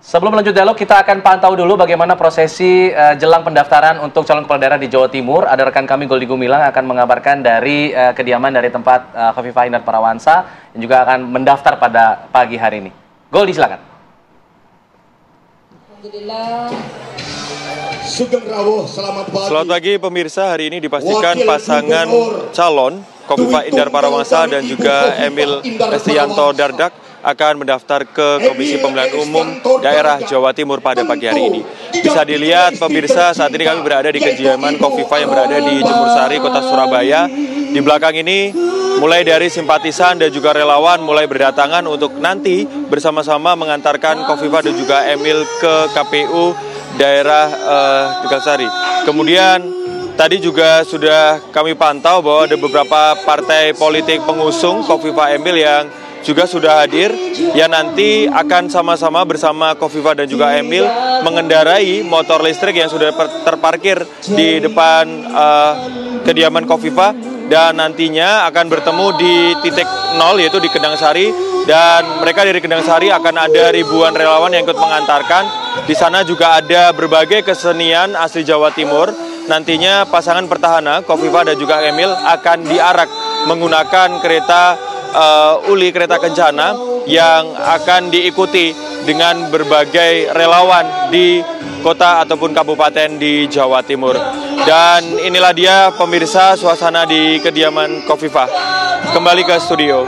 Sebelum lanjut dialog, kita akan pantau dulu bagaimana prosesi jelang pendaftaran untuk calon kepala daerah di Jawa Timur. Ada rekan kami Goldi Gumilang akan mengabarkan dari kediaman dari tempat Khofifah Indar Parawansa yang juga akan mendaftar pada pagi hari ini. Goldi, silakan. Selamat pagi pemirsa, hari ini dipastikan pasangan calon Khofifah Indar Parawansa dan juga Emil Estianto Dardak akan mendaftar ke Komisi Pemilihan Umum Daerah Jawa Timur pada pagi hari ini. Bisa dilihat pemirsa, saat ini kami berada di kediaman Khofifah yang berada di Jemur Sari, Kota Surabaya. Di belakang ini mulai dari simpatisan dan juga relawan mulai berdatangan untuk nanti bersama-sama mengantarkan Khofifah dan juga Emil ke KPU daerah Tegal Sari. Kemudian tadi juga sudah kami pantau bahwa ada beberapa partai politik pengusung Khofifah Emil yang juga sudah hadir, yang nanti akan sama-sama bersama Khofifah dan juga Emil mengendarai motor listrik yang sudah terparkir di depan kediaman Khofifah, dan nantinya akan bertemu di titik 0 yaitu di Kendang Sari, dan mereka dari Kendang Sari akan ada ribuan relawan yang ikut mengantarkan. Di sana juga ada berbagai kesenian asli Jawa Timur. Nantinya pasangan petahana Khofifah dan juga Emil akan diarak menggunakan kereta uli kereta kencana yang akan diikuti dengan berbagai relawan di kota ataupun kabupaten di Jawa Timur. Dan inilah dia pemirsa suasana di kediaman Khofifah. Kembali ke studio.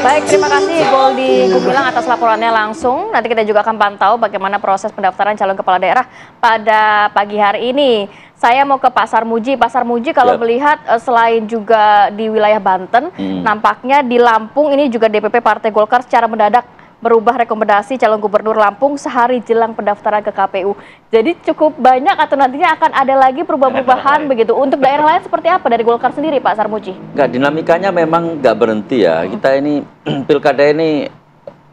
Baik, terima kasih Goldi Gumilang atas laporannya langsung. Nanti kita juga akan pantau bagaimana proses pendaftaran calon kepala daerah pada pagi hari ini. Saya mau ke Pak Sarmuji. Pak Sarmuji, kalau melihat selain juga di wilayah Banten, nampaknya di Lampung ini juga DPP Partai Golkar secara mendadak merubah rekomendasi calon gubernur Lampung sehari jelang pendaftaran ke KPU. Jadi cukup banyak atau nantinya akan ada lagi perubahan-perubahan begitu. Untuk daerah lain seperti apa dari Golkar sendiri, Pak Sarmuji? Enggak, dinamikanya memang nggak berhenti ya. Kita ini, pilkada ini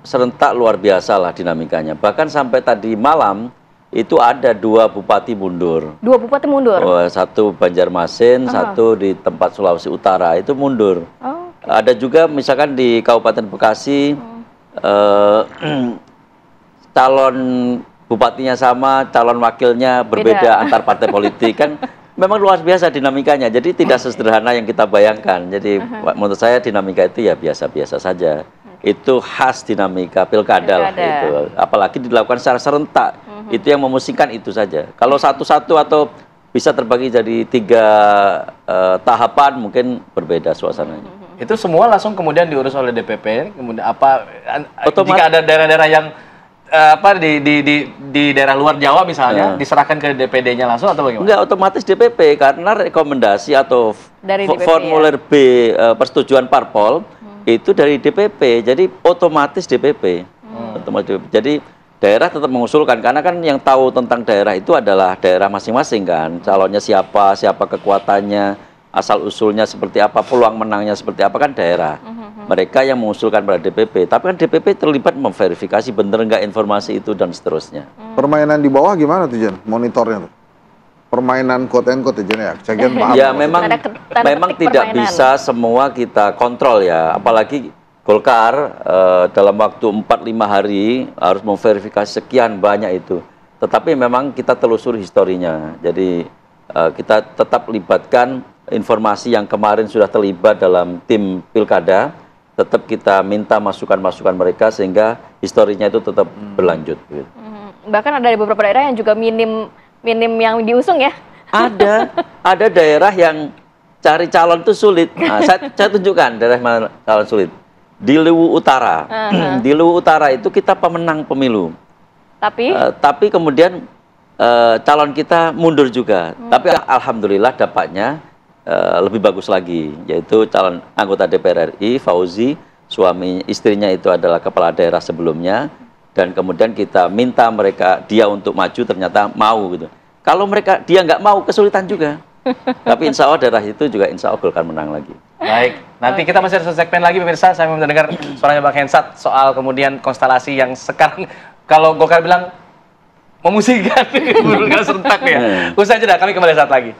serentak luar biasa lah dinamikanya. Bahkan sampai tadi malam, itu ada 2 bupati mundur. 2 bupati mundur? Satu Banjarmasin, satu di tempat Sulawesi Utara, itu mundur. Ada juga misalkan di Kabupaten Bekasi, calon bupatinya sama, calon wakilnya berbeda antar partai politik. Kan memang luar biasa dinamikanya, jadi tidak sesederhana yang kita bayangkan. Jadi menurut saya dinamika itu ya biasa-biasa saja. Itu khas dinamika pilkada lah itu. Apalagi dilakukan secara serentak. Itu yang memusingkan itu saja. Kalau satu-satu atau bisa terbagi jadi 3 tahapan, mungkin berbeda suasananya. Itu semua langsung kemudian diurus oleh DPP. Kemudian apa? Jika ada daerah-daerah yang di daerah luar Jawa misalnya diserahkan ke DPD-nya langsung atau bagaimana? Enggak, otomatis DPP karena rekomendasi atau formulir B persetujuan parpol itu dari DPP. Jadi otomatis DPP. Jadi daerah tetap mengusulkan, karena kan yang tahu tentang daerah itu adalah daerah masing-masing kan. Calonnya siapa, siapa kekuatannya, asal-usulnya seperti apa, peluang menangnya seperti apa, kan daerah. Mereka yang mengusulkan pada DPP. Tapi kan DPP terlibat memverifikasi benar nggak informasi itu dan seterusnya. Permainan di bawah gimana tuh Jen, monitornya tuh? Permainan quote and quote Jen ya? Ya memang tidak bisa semua kita kontrol ya. Apalagi Golkar dalam waktu 4-5 hari harus memverifikasi sekian banyak itu. Tetapi memang kita telusuri historinya. Jadi kita tetap libatkan informasi yang kemarin sudah terlibat dalam tim pilkada. Tetap kita minta masukan-masukan mereka sehingga historinya itu tetap berlanjut. Bahkan ada beberapa daerah yang juga minim yang diusung ya? Ada daerah yang cari calon itu sulit. Nah, saya tunjukkan daerah mana calon sulit. Di Luwu Utara, di Luwu Utara itu kita pemenang pemilu. Tapi kemudian calon kita mundur juga. Tapi alhamdulillah dapatnya lebih bagus lagi, yaitu calon anggota DPR RI Fauzi, istrinya itu adalah kepala daerah sebelumnya, dan kemudian kita minta dia untuk maju, ternyata mau gitu. Kalau dia nggak mau, kesulitan juga. Tapi insya Allah daerah itu juga insya Allah Golkar menang lagi. Baik, nanti kita masih ada segmen lagi pemirsa. Saya mau mendengar suaranya Bang Hensat soal kemudian konstelasi yang sekarang kalau Golkar bilang memusingkan, serentak ya. Usai jeda, kami kembali saat lagi.